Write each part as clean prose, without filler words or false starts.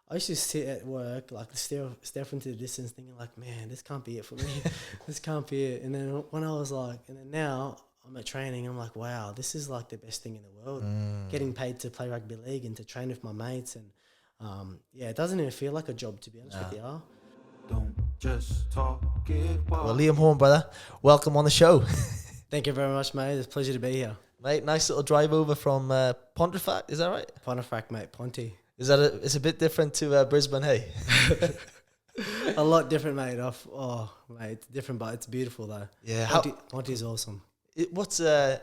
I used to sit at work, like stare off into the distance, thinking like, man, this can't be it for me. This can't be it. And then when I was like, and then now I'm at training, I'm like, wow, this is like the best thing in the world. Getting paid to play rugby league and to train with my mates, and it doesn't even feel like a job, to be honest with you. Don't just talk it. Well, Liam Horne, brother, welcome on the show. Thank you very much, mate. It's a pleasure to be here. Mate, nice little drive over from Pontefract, is that right? Pontefract, mate, Ponty. Is that it's a bit different to Brisbane, hey? A lot different, mate. Mate, it's different, but it's beautiful though. Yeah, Ponty's awesome. What's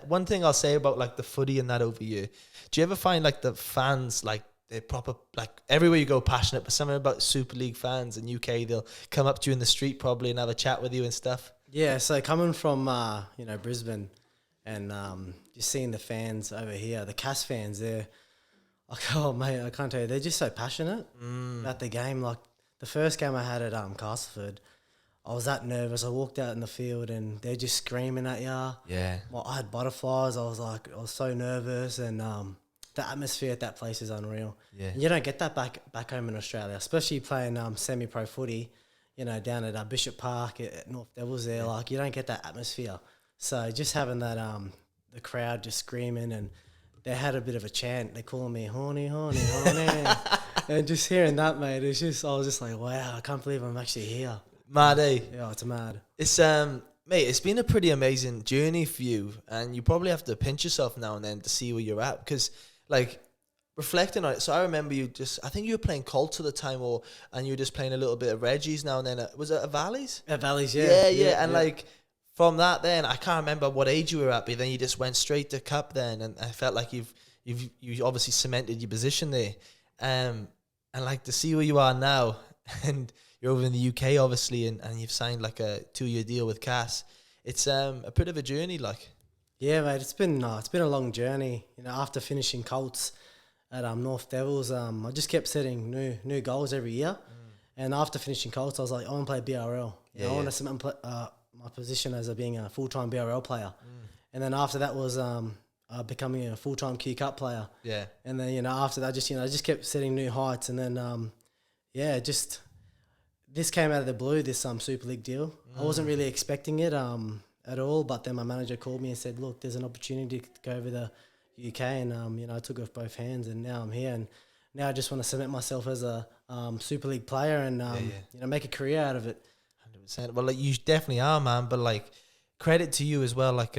one thing I'll say about like the footy and that over here? Do you ever find like the fans like they're proper, like everywhere you go passionate, but something about Super League fans in UK, they'll come up to you in the street probably and have a chat with you and stuff? Yeah, so coming from Brisbane, and just seeing the fans over here, the Cas fans, they're like, oh mate, I can't tell you, they're just so passionate about the game. Like the first game I had at Castleford, I was that nervous. I walked out in the field and they're just screaming at you. Yeah. Well, I had butterflies. I was so nervous, and the atmosphere at that place is unreal. Yeah. And you don't get that back home in Australia, especially playing semi-pro footy, down at Bishop Park at North Devils there. Like you don't get that atmosphere. So just having that the crowd just screaming, and they had a bit of a chant. They're calling me horny, horny, horny. And just hearing that, mate, I was just like, wow, I can't believe I'm actually here. Mad, eh? Yeah, it's mad. It's mate, it's been a pretty amazing journey for you, and you probably have to pinch yourself now and then to see where you're at, because like reflecting on it. So I remember I think you were playing Colts at the time, and you were just playing a little bit of Reggie's now and then. Was it at Valleys? At Valleys, yeah. Yeah. And like from that, then I can't remember what age you were at, but then you just went straight to Cup then, and I felt like you obviously cemented your position there, and like to see where you are now, and you're over in the UK obviously, and you've signed like a 2-year deal with Cas. It's a bit of a journey, like. Yeah, mate. It's been a long journey. After finishing Colts at North Devils, I just kept setting new goals every year. And after finishing Colts, I was like, I want to play BRL. I want to cement my position as being a full-time BRL player. And then after that was becoming a full-time Q Cup player. Yeah. And then after that, I just kept setting new heights. And then this came out of the blue, this Super League deal. I wasn't really expecting it at all, but then my manager called me and said, look, there's an opportunity to go over the UK, and I took it with both hands, and now I'm here, and now I just want to cement myself as a Super League player and make a career out of it. 100%. Well, like, you definitely are, man, but like credit to you as well. Like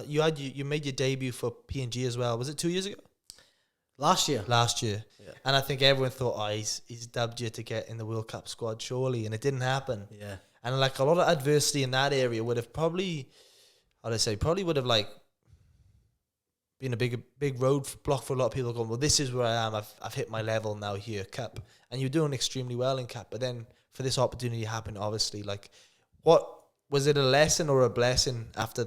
you made your debut for PNG as well. Was it 2 years ago? Last year. Yeah. And I think everyone thought, he's dubbed you to get in the World Cup squad, surely. And it didn't happen. Yeah. And like a lot of adversity in that area would have probably would have like been a big roadblock for a lot of people going, well, this is where I am. I've hit my level now here, Cup. And you're doing extremely well in Cup. But then for this opportunity to happen, obviously, like, what was it, a lesson or a blessing after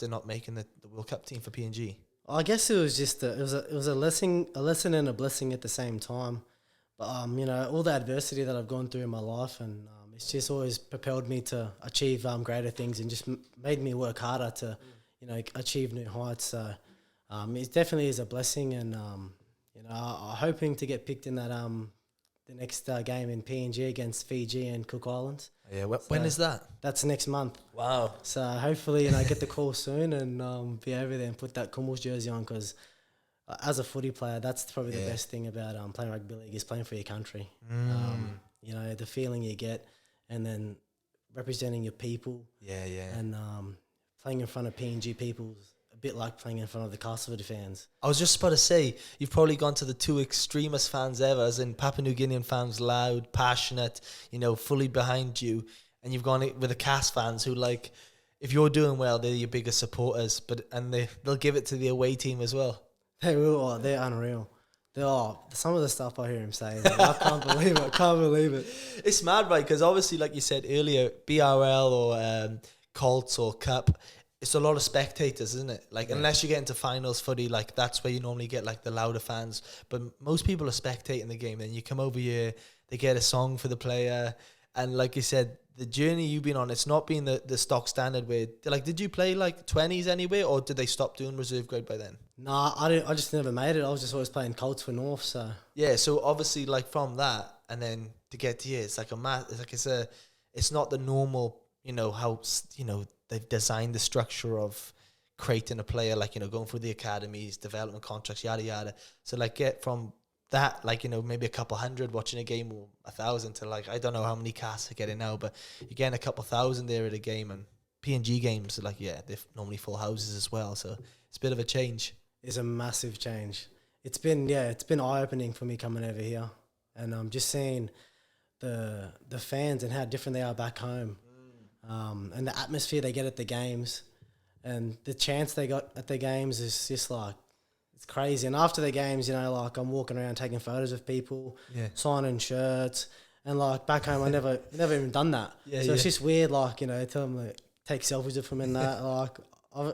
not making the World Cup team for PNG? I guess it was just it was a lesson and a blessing at the same time. But all the adversity that I've gone through in my life, and it's just always propelled me to achieve greater things, and just made me work harder to achieve new heights. So it definitely is a blessing, and I'm hoping to get picked in that the next game in PNG against Fiji and Cook Islands. Yeah, when is that? That's next month. Wow. So hopefully, get the call soon and be over there and put that Kumals jersey on, because as a footy player, that's probably the best thing about playing rugby league, is playing for your country. The feeling you get, and then representing your people. Yeah. And playing in front of PNG people is a bit like playing in front of the Castleford fans. I was just about to say, you've probably gone to the two extremest fans ever, as in Papua New Guinean fans, loud, passionate, fully behind you. And you've gone with the Cas fans who, like, if you're doing well, they're your biggest supporters, and they'll give it to the away team as well. They will. They're unreal. Some of the stuff I hear him say, I can't believe it. It's mad, right? Because obviously, like you said earlier, BRL or Colts or Cup, it's a lot of spectators, isn't it? Like, unless you get into finals footy, like, that's where you normally get, like, the louder fans. But most people are spectating the game. Then you come over here, they get a song for the player. And like you said, the journey you've been on, it's not been the stock standard where, like, did you play like 20s anyway, or did they stop doing reserve grade by then? Nah, I just never made it. I was just always playing Colts for North, so. Yeah, so obviously, like, from that, and then to get to here, it's like it's not the normal, how, they've designed the structure of creating a player, like, going through the academies, development contracts, yada, yada. So, like, get from that, like, maybe a couple hundred watching a game, or 1,000 to, like, I don't know how many casts are getting now, but you're getting a couple thousand there at a game, and PNG games are like, they're normally full houses as well, so it's a bit of a change. It's a massive change. It's been eye-opening for me coming over here, and just seeing the fans and how different they are back home, and the atmosphere they get at the games, and the chance they got at the games is just like, it's crazy. And after the games, like, I'm walking around taking photos of people, signing shirts, and like back home I never even done that. It's just weird, like, tell them, like, take selfies with them and that. Like,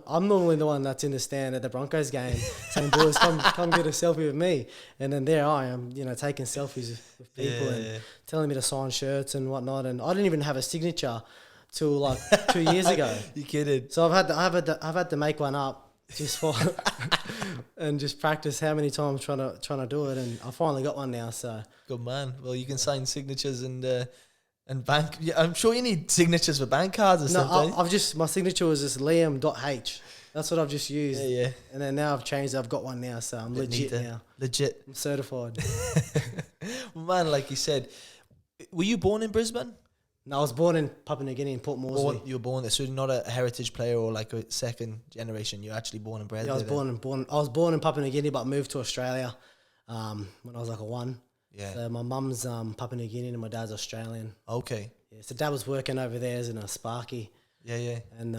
I'm normally the one that's in the stand at the Broncos game saying, boys, come get a selfie with me. And then there I am, taking selfies with people and telling me to sign shirts and whatnot. And I didn't even have a signature till like 2 years ago. You kidding? So I've had to make one up just for and just practice how many times trying to do it. And I finally got one now. So good man. Well, you can sign signatures and bank. Yeah, I'm sure you need signatures for bank cards or something. I've just, my signature was just Liam.H. That's what I've just used. Yeah. And then now I've changed. I've got one now, so I'm legit now. Legit. I'm certified. Well, man, like you said, were you born in Brisbane? No, I was born in Papua New Guinea in Port Moresby. You were born there, so you're not a heritage player or like a second generation. You're actually born and bred. Yeah, I was born in Papua New Guinea, but moved to Australia when I was like a 1. Yeah. So my mum's Papua New Guinean and my dad's Australian. Okay. Yeah. So dad was working over there as in a Sparky. Yeah. And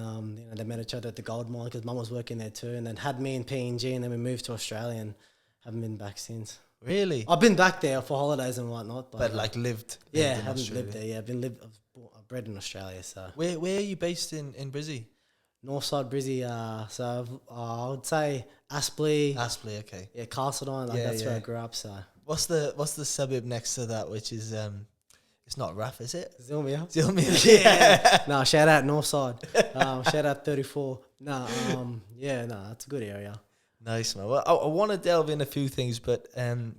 they met each other at the gold mine because mum was working there too, and then had me in PNG, and then we moved to Australia and haven't been back since. Really? I've been back there for holidays and whatnot, but like lived. Yeah, I haven't lived there. Yeah, I've bred in Australia. So where are you based in Brizzy? Northside Brizzy. So I would say Aspley. Aspley, okay. Yeah, Castledine. That's where I grew up. So what's the suburb next to that, which is it's not Raff, is it? Zilmia. Yeah. No, shout out Northside. Shout out 34. That's a good area. Nice, man. Well, I want to delve in a few things, but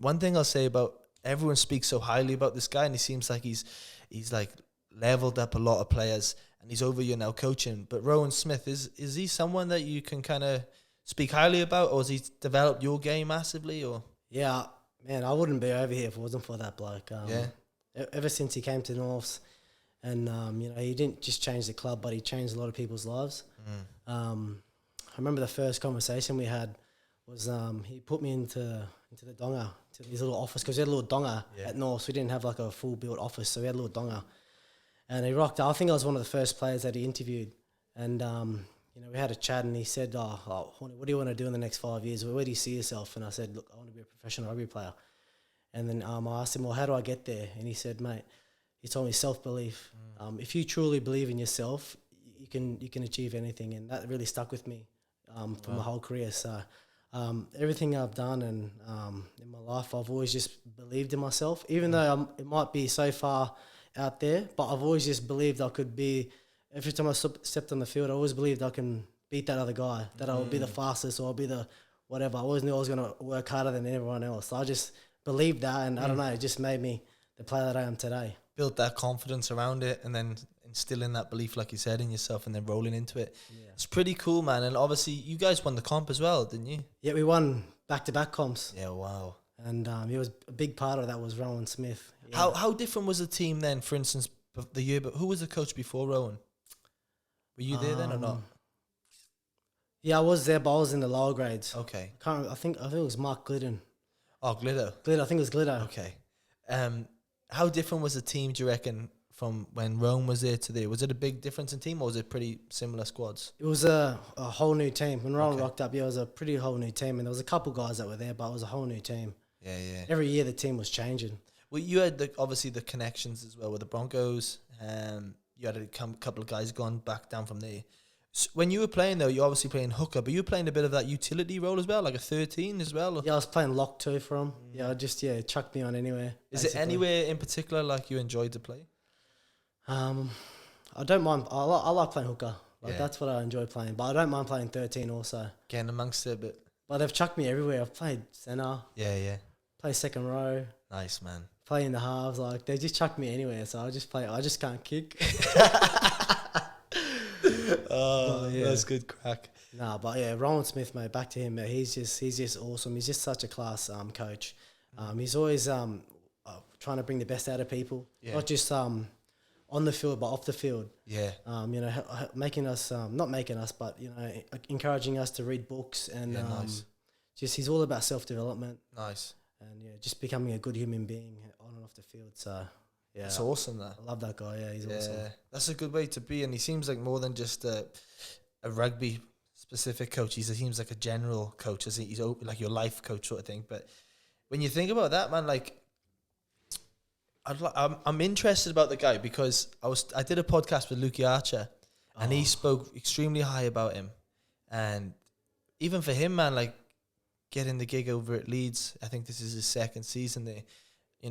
one thing I'll say about, everyone speaks so highly about this guy, and he seems like he's like leveled up a lot of players, and he's over you now coaching. But Rowan Smith, is he someone that you can kind of speak highly about, or has he developed your game massively? Or yeah, man, I wouldn't be over here if it wasn't for that bloke. Ever since he came to Norths, and he didn't just change the club, but he changed a lot of people's lives. I remember the first conversation we had was he put me into the donga, to his little office, because we had a little donga at Norths. We didn't have like a full built office, so we had a little donga. And he rocked out. I think I was one of the first players that he interviewed. And, we had a chat, and he said, what do you want to do in the next 5 years? Where do you see yourself? And I said, look, I want to be a professional rugby player. And then I asked him, well, how do I get there? And he said, mate, he told me self-belief. If you truly believe in yourself, you can achieve anything. And that really stuck with me for my whole career. So everything I've done and in my life, I've always just believed in myself, even though it might be so far out there, but I've always just believed I could be, every time I stepped on the field, I always believed I can beat that other guy, that I would be the fastest or I'll be the whatever. I always knew I was going to work harder than everyone else. So I just believed that, and I don't know, it just made me the player that I am today. Built that confidence around it, and then instilling that belief, like you said, in yourself, and then rolling into it. Yeah. It's pretty cool, man. And obviously, you guys won the comp as well, didn't you? Yeah, we won back-to-back comps. Yeah, wow. And he was a big part of that was Rowan Smith. Yeah. How different was the team then, for instance, the year, but who was the coach before Rowan? Were you there then or not? Yeah, I was there, but I was in the lower grades. Okay. I think it was Mark Glidden. Oh, Gliddo. I think it was Gliddo. Okay. How different was the team, do you reckon, from when Rome was there to there? Was it a big difference in team, or was it pretty similar squads? It was a whole new team. When Rowan rocked up, it was a pretty whole new team, and there was a couple guys that were there, but it was a whole new team. Yeah. Every year the team was changing. Well, you had obviously the connections as well with the Broncos. You had a couple of guys gone back down from there. So when you were playing, though, you're obviously playing hooker, but you were playing a bit of that utility role as well, like a 13 as well? Yeah, I was playing lock too for him. Yeah, chucked me on anywhere. Is it anywhere in particular like you enjoyed to play? I don't mind. I like playing hooker. Like Yeah. that's what I enjoy playing. But I don't mind playing 13 also. Getting amongst it a bit. But they've chucked me everywhere. I've played centre, Yeah. play second row, Nice, man. play in the halves. Like they just chucked me anywhere. So I just play. I just can't kick. Oh, yeah. that's good crack. Nah, but yeah, Rowan Smith, mate. Back to him. Mate. He's just awesome. He's just such a class coach. He's always trying to bring the best out of people, not just on the field but off the field. Yeah. Making us not making us, but encouraging us to read books and nice. just he's all about self-development Nice. and just becoming a good human being on and off the field. So yeah, It's awesome, that. I love that guy. Yeah, he's awesome. That's a good way to be, and he seems like more than just a rugby specific coach. He seems like a general coach. He's like your life coach sort of thing. But when you think about that, man, like I'm interested about the guy because I did a podcast with Lukey Archer, and he spoke extremely high about him, and even for him, man, like getting the gig over at Leeds. I think this is his second season there.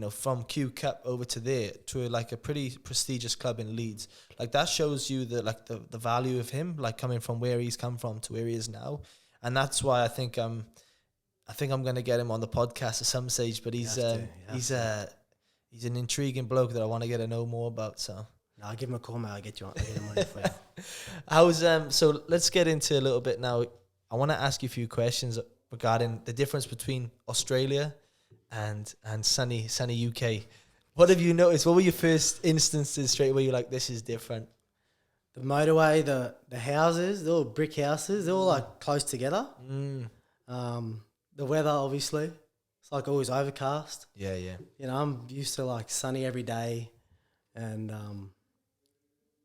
From Q Cup over to there to like a pretty prestigious club in Leeds. Like that shows you the value of him, like coming from where he's come from to where he is now. And that's why I think I'm going to get him on the podcast at some stage, but he's an intriguing bloke that I want to get to know more about. So no, I'll give him a call, mate. I'll get him on for you. So let's get into a little bit now. I want to ask you a few questions regarding the difference between Australia and sunny UK. What have you noticed? What were your first instances straight away? You're like, this is different. The motorway, the houses, they're all brick houses. They're all like close together. The weather, obviously, it's like always overcast. Yeah. I'm used to like sunny every day, and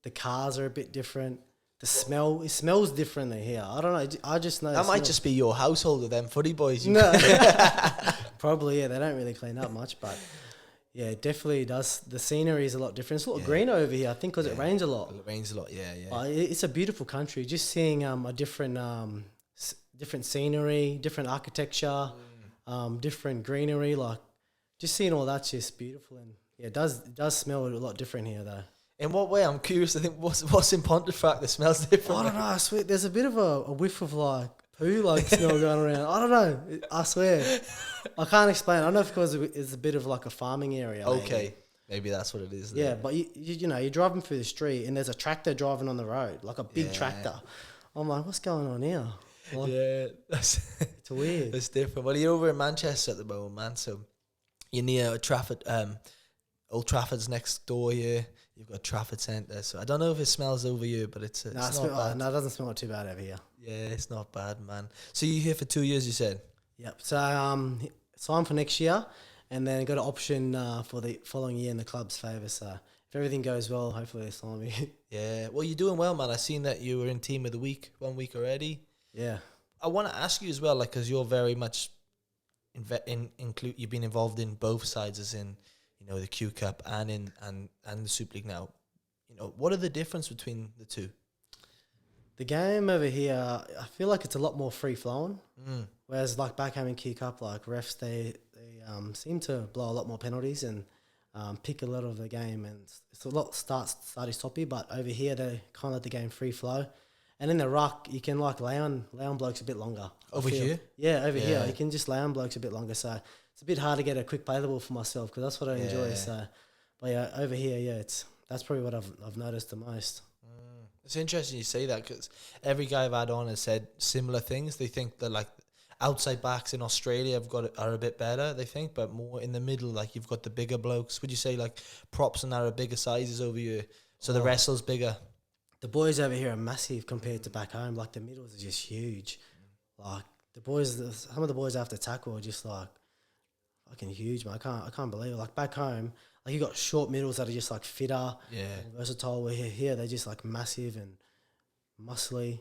the cars are a bit different. It smells differently here. I don't know. I just know that might just be your household with them footy boys. No, probably. Yeah, they don't really clean up much, but yeah, it definitely does. The scenery is a lot different. It's a lot greener over here, I think, because it rains a lot. It rains a lot. Yeah. It's a beautiful country. Just seeing a different scenery, different architecture, different greenery. Like just seeing all that's just beautiful, and yeah, it does smell a lot different here though. In what way? I'm curious. I think what's in Pontefract that smells different. I don't know. I swear, there's a bit of a whiff of like poo smell going around. I don't know. I swear, I can't explain. I don't know if because it's a bit of like a farming area. Okay, maybe that's what it is. Yeah, but you're driving through the street and there's a tractor driving on the road, like a big tractor. I'm like, what's going on here? Like, it's weird. It's different. Well, you're over in Manchester at the moment, man. So you're near Trafford. Old Trafford's next door here. You've got Trafford Centre, so I don't know if it smells over you, but it's not bad. No, it doesn't smell too bad over here. Yeah, it's not bad, man. So you're here for 2 years, you said? Yep. So sign for next year, and then got an option for the following year in the club's favour. So if everything goes well, hopefully they sign me. Yeah. Well, you're doing well, man. I seen that you were in team of the week 1 week already. Yeah. I want to ask you as well, like, because you're very much you've been involved in both sides, as in, the Q Cup and the Super League now. What are the difference between the two? The game over here, I feel like it's a lot more free flowing. Whereas like back home in Q Cup, like refs, they seem to blow a lot more penalties and pick a lot of the game, and it's a lot starty stoppy. But over here, they kind of let the game free flow. And in the ruck, you can like lay on blokes a bit longer. Over here? Yeah, over here. You can just lay on blokes a bit longer. So it's a bit hard to get a quick play the ball for myself because that's what I enjoy. So, but yeah, over here, that's probably what I've noticed the most. It's interesting you say that because every guy I've had on has said similar things. They think that like outside backs in Australia are a bit better, they think, but more in the middle, like you've got the bigger blokes. Would you say like props and that are bigger sizes over here? So the wrestle's bigger. The boys over here are massive compared to back home. Like the middles are just huge. Like some of the boys after tackle are just like fucking huge, man. I can't believe it. Like back home, like you got short middles that are just like fitter, and versatile. Where here they're just like massive and muscly.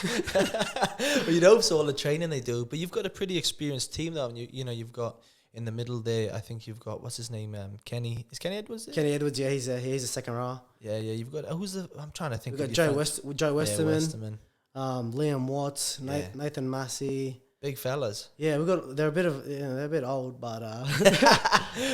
Well, you'd hope so, all the training they do, but you've got a pretty experienced team though. And you've got in the middle there, I think you've got, what's his name, Kenny. Is Kenny Edwards there? Kenny Edwards, yeah, he's a second row. Yeah, you've got, I'm trying to think. We've got Joe Westerman, Liam Watts, Nathan Massey. Big fellas. Yeah, they're a bit old, but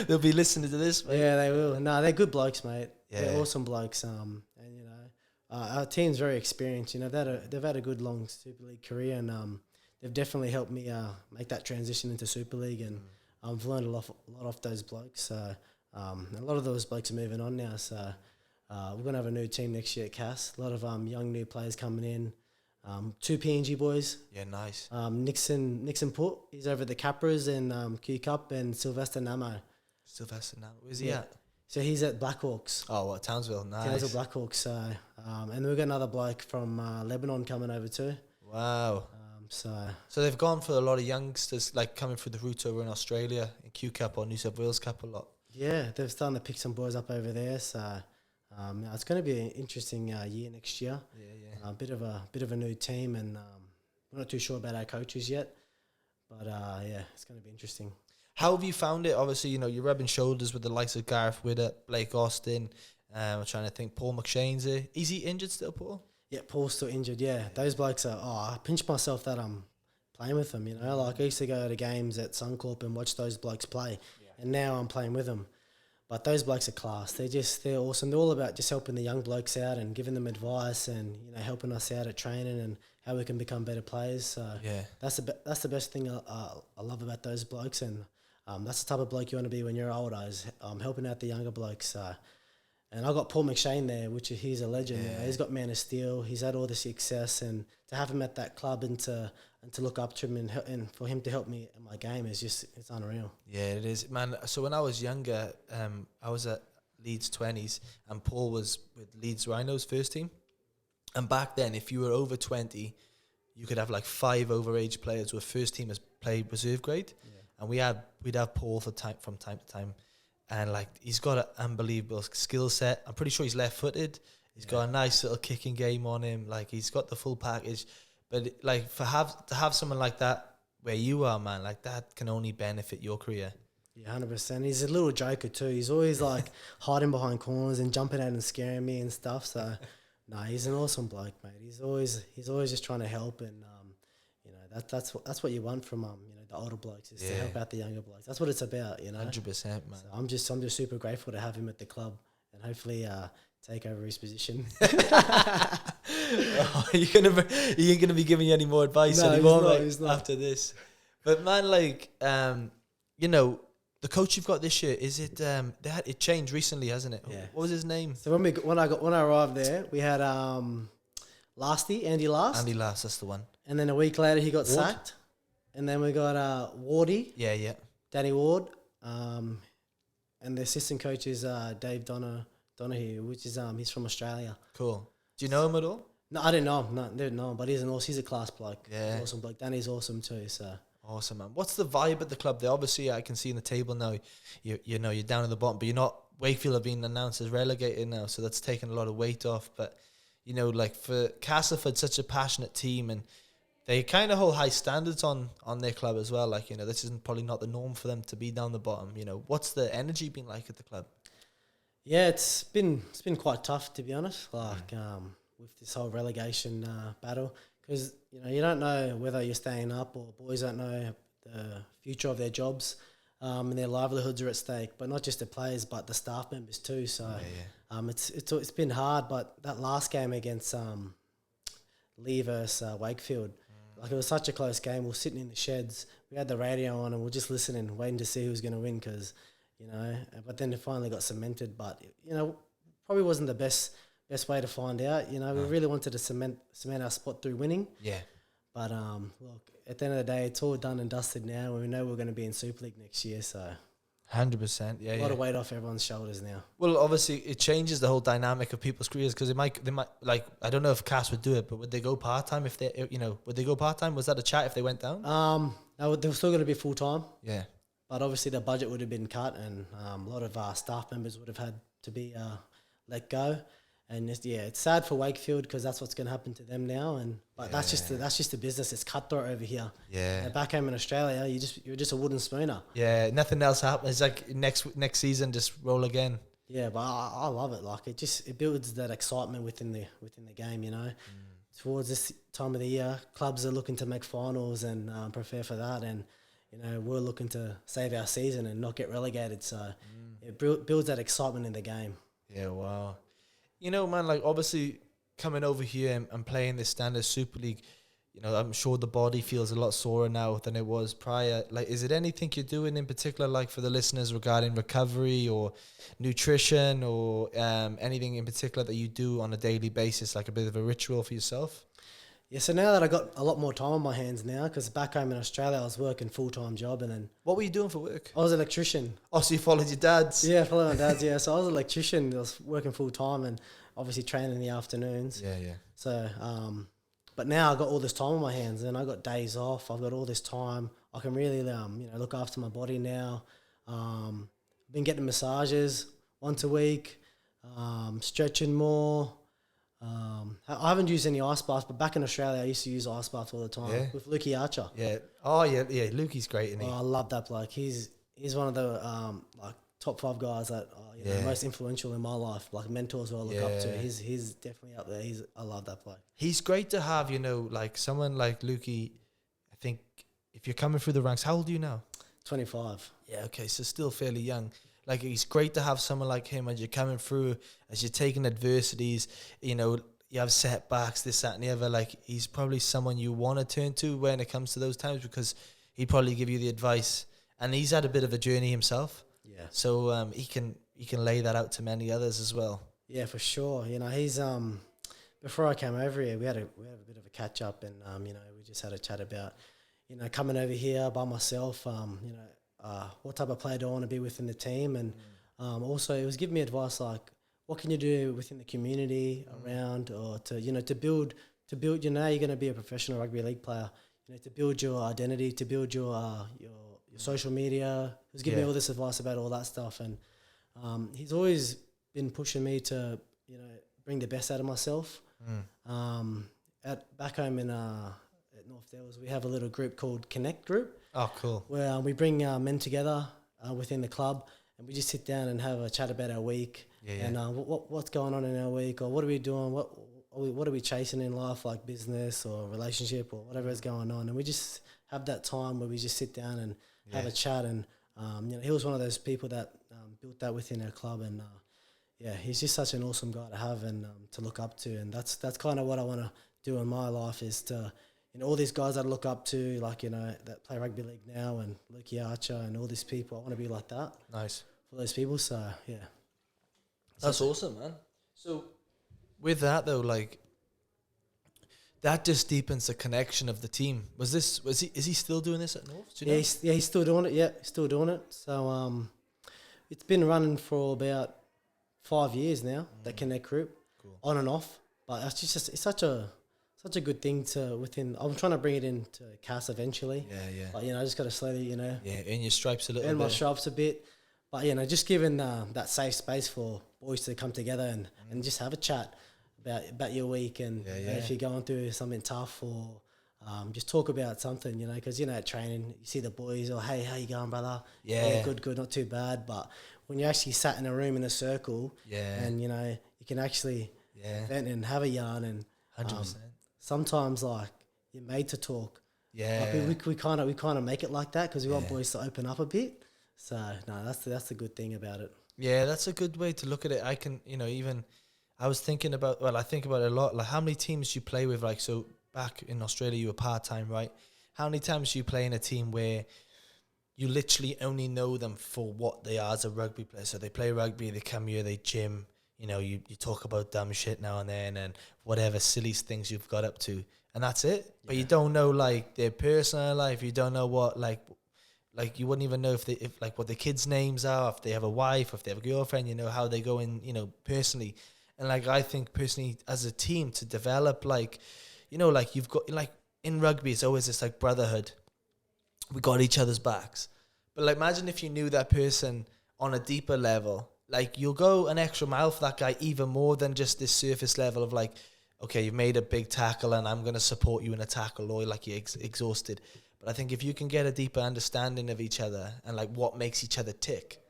they'll be listening to this, mate. Yeah, they will. No, they're good blokes, mate. they're awesome blokes. And you know, our team's very experienced. You know, they've had a good long Super League career, and they've definitely helped me make that transition into Super League, and I've learned a lot off those blokes. So a lot of those blokes are moving on now. So we're gonna have a new team next year at Cas. A lot of young new players coming in. 2 PNG boys. Yeah, nice. Nixon Put, he's over at the Capras and Q Cup, and Sylvester Namo. Sylvester now. Where's he at? So he's at Blackhawks. Oh, what, Townsville? Nice. Townsville Blackhawks. So and we've got another bloke from Lebanon coming over too. Wow. So they've gone for a lot of youngsters, like coming through the route over in Australia, in Q Cup or New South Wales Cup a lot. yeah, they're starting to pick some boys up over there. So it's going to be an interesting year next year. Yeah. A bit of a new team, and we're not too sure about our coaches yet. But yeah, it's going to be interesting. How have you found it? Obviously, you know, you're rubbing shoulders with the likes of Gareth Widdett, Blake Austin. I'm trying to think, Paul McShane's there. Is he injured still, Paul? Yeah, Paul's still injured. Yeah, those blokes are. I pinch myself that I'm playing with them. You know, like I used to go to games at Suncorp and watch those blokes play, and now I'm playing with them. But those blokes are class. They're awesome. They're all about just helping the young blokes out and giving them advice, and you know, helping us out at training and how we can become better players. So Yeah. that's the best thing I love about those blokes, and that's the type of bloke you want to be when you're older, is helping out the younger blokes. And I got Paul McShane there, which he's a legend. You know, he's got Man of Steel. He's had all the success, and to have him at that club and to look up to him and for him to help me in my game is just, it's unreal. Yeah, it is, man. So when I was younger, I was at Leeds 20s, and Paul was with Leeds Rhinos first team. And back then, if you were over 20, you could have like 5 overage players who were first teamers played reserve grade, and we'd have Paul from time to time, and like he's got an unbelievable skill set. I'm pretty sure he's left-footed. He's got a nice little kicking game on him. Like he's got the full package. But like to have someone like that where you are, man, like that can only benefit your career. Yeah, 100%. He's a little joker too. He's always like hiding behind corners and jumping out and scaring me and stuff. So, no, he's an awesome bloke, mate. He's always just trying to help, and you know, that's what you want from you know, the older blokes, is to help out the younger blokes. That's what it's about, you know. 100%, man. So I'm just super grateful to have him at the club, and hopefully take over his position. He ain't gonna be giving you any more advice anymore, mate, after this. But man, like you know, the coach you've got this year, is it it changed recently, hasn't it? Yeah. What was his name? So when I arrived there, we had Andy Last, that's the one. and then a week later he got sacked, and then we got Wardy, Danny Ward, and the assistant coach is Dave Donahue, which is he's from Australia. Cool. Do you know him at all? No, I didn't know him. No, didn't know him, but he's a class bloke. Yeah. Awesome bloke. Danny's awesome too. So awesome, man. What's the vibe at the club there? Obviously, I can see in the table now, you know, you're down at the bottom, but you're not. Wakefield have been announced as relegated now, so that's taken a lot of weight off. But you know, like for Castleford, such a passionate team, and they kind of hold high standards on their club as well. Like, you know, this isn't probably not the norm for them to be down the bottom. You know, what's the energy been like at the club? yeah, it's been quite tough, to be honest. Like with this whole relegation battle, because you know, you don't know whether you're staying up, or boys don't know the future of their jobs, and their livelihoods are at stake. But not just the players, but the staff members too. So it's been hard. But that last game against Lee versus Wakefield, like it was such a close game. We were sitting in the sheds, we had the radio on, and we were just listening, waiting to see who was going to win, because you know. But then it finally got cemented. But you know, probably wasn't the best way to find out. You know, we really wanted to cement our spot through winning. Yeah. But look, at the end of the day, it's all done and dusted now, and we know we're going to be in Super League next year. So 100%. Yeah. a lot of weight off everyone's shoulders now. Well, obviously, it changes the whole dynamic of people's careers, because they might like, I don't know if Cass would do it, but would they go part time if they, you know, would they go part time? Was that a chat if they went down? No, they were still going to be full time. Yeah. But obviously the budget would have been cut, and a lot of staff members would have had to be let go. And it's sad for Wakefield, because that's what's going to happen to them now. But that's just the business. It's cutthroat over here. Yeah. And back home in Australia, you're just a wooden spooner. Yeah. Nothing else happens. It's like next season, just roll again. Yeah, but I love it. Like it builds that excitement within the game. You know, towards this time of the year, clubs are looking to make finals and prepare for that, and you know, we're looking to save our season and not get relegated. So it builds that excitement in the game. Yeah, wow. You know, man, like obviously coming over here and playing the Standard Super League, you know, I'm sure the body feels a lot sorer now than it was prior. Like, is it anything you're doing in particular, like for the listeners, regarding recovery or nutrition or anything in particular that you do on a daily basis, like a bit of a ritual for yourself? Yeah, so now that I got a lot more time on my hands now, because back home in Australia I was working full-time job, and then What were you doing for work? I was an electrician. Oh, so you followed your dad's? Yeah, following my dad's, yeah. So I was an electrician. I was working full-time and obviously training in the afternoons. Yeah, yeah. So, but now I got all this time on my hands, and I got days off. I've got all this time. I can really, look after my body now. Been getting massages once a week, stretching more. I haven't used any ice baths, but back in Australia, I used to use ice baths all the time with Lukey Archer. Yeah. Oh, yeah, yeah. Lukey's great, isn't he? Oh, I love that bloke. He's one of the top 5 guys that are most influential in my life, like mentors who I look up to. He's definitely up there. I love that bloke. He's great to have, like someone like Lukey. I think if you're coming through the ranks, how old are you now? 25. Yeah, okay, so still fairly young. Like, it's great to have someone like him as you're coming through, as you're taking adversities, you have setbacks, this, that, and the other. Like, he's probably someone you want to turn to when it comes to those times, because he'd probably give you the advice. And he's had a bit of a journey himself. Yeah. So he can lay that out to many others as well. Yeah, for sure. He's before I came over here, we had a bit of a catch up, and we just had a chat about coming over here by myself. What type of player do I want to be within the team, and also it was giving me advice like, what can you do within the community around, or to build. You're going to be a professional rugby league player. To build your identity, to build your social media. He was giving me all this advice about all that stuff, and he's always been pushing me to bring the best out of myself. Back home in at North Dells, we have a little group called Connect Group. Oh, cool. Where we bring men together within the club, and we just sit down and have a chat about our week and what's going on in our week, or what are we doing, what are we chasing in life, like business or relationship or whatever is going on. And we just have that time where we just sit down and have a chat. And he was one of those people that built that within our club, and he's just such an awesome guy to have and to look up to. And that's kind of what I want to do in my life, is to all these guys that I look up to, like that play rugby league now, and Lukey Archer and all these people. I want to be like that. Nice for those people. So that's awesome, man. So with that though, like, that just deepens the connection of the team. Is he still doing this at North? Do you know? He's still doing it. Yeah, he's still doing it. So it's been running for about 5 years now. That Connect Group, on and off. But it's such a good thing to within. I'm trying to bring it into Cas eventually. Yeah. But I just got to slowly, earn your stripes a little bit. Earn my stripes a bit. But just giving that safe space for boys to come together and just have a chat about your week, and if you're going through something tough, or just talk about something, because at training you see the boys, or hey, how you going, brother? Yeah, good, not too bad. But when you actually sat in a room in a circle, and you can actually vent and have a yarn, and 100%. Sometimes like you're made to talk. Yeah, like we kind of make it like that because we want boys to open up a bit. So no, that's the good thing about it. Yeah, that's a good way to look at it. I can, even I was thinking about. Well, I think about it a lot. Like, how many teams you play with? Like, so back in Australia, you were part-time, right? How many times do you play in a team where you literally only know them for what they are as a rugby player? So they play rugby, they come here, they gym. You talk about dumb shit now and then, and whatever silly things you've got up to, and that's it. Yeah. But you don't know like their personal life. You don't know what like you wouldn't even know if what the kids' names are, if they have a wife, if they have a girlfriend. How they go in, personally. And like, I think personally as a team to develop, like, like you've got, like in rugby, it's always this like brotherhood. We got each other's backs. But like, imagine if you knew that person on a deeper level. Like, you'll go an extra mile for that guy even more than just this surface level of like, okay, you've made a big tackle and I'm going to support you in a tackle, or like you're exhausted. But I think if you can get a deeper understanding of each other and like what makes each other tick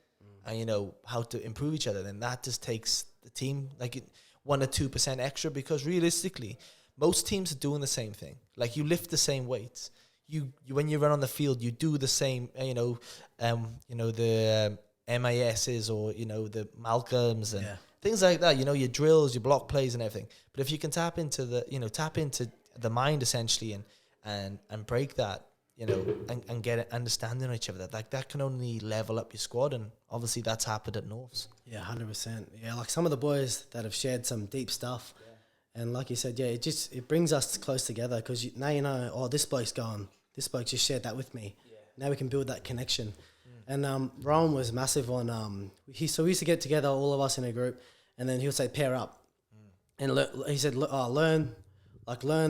and, how to improve each other, then that just takes the team like 1 or 2% extra, because realistically, most teams are doing the same thing. Like, you lift the same weights. You when you run on the field, you do the same, MISs or, you know, the Malcolms and Yeah. things like that, you know, your drills, your block plays and everything. But if you can tap into the mind essentially and break that, you know, and get it understanding each other, like that can only level up your squad. And obviously that's happened at Norths. Yeah, 100%. Yeah, like some of the boys that have shared some deep stuff. And like you said, yeah, it brings us close together because now you know, oh, this bloke's gone. This bloke just shared that with me. Yeah. Now we can build that connection. And Rowan was massive on, so we used to get together, all of us in a group, and then he would say, pair up. And he said, learn